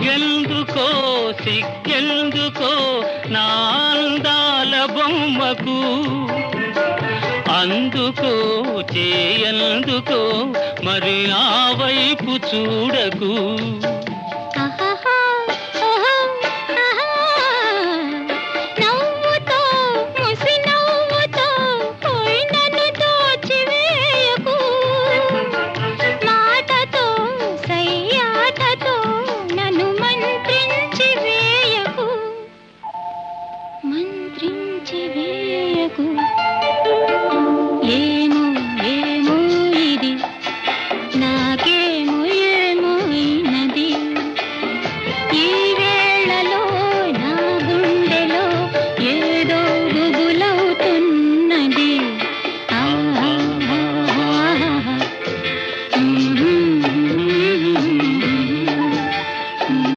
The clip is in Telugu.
ఎందుకో సిగ్గెందుకో నా అందాల బొమ్మకు, అందుకో చేయందుకో మరి ఆ వైపు చూడకు. ఏమో ఏమో ఇది నాకేమో ఏమో అయినది ఈ వేళలో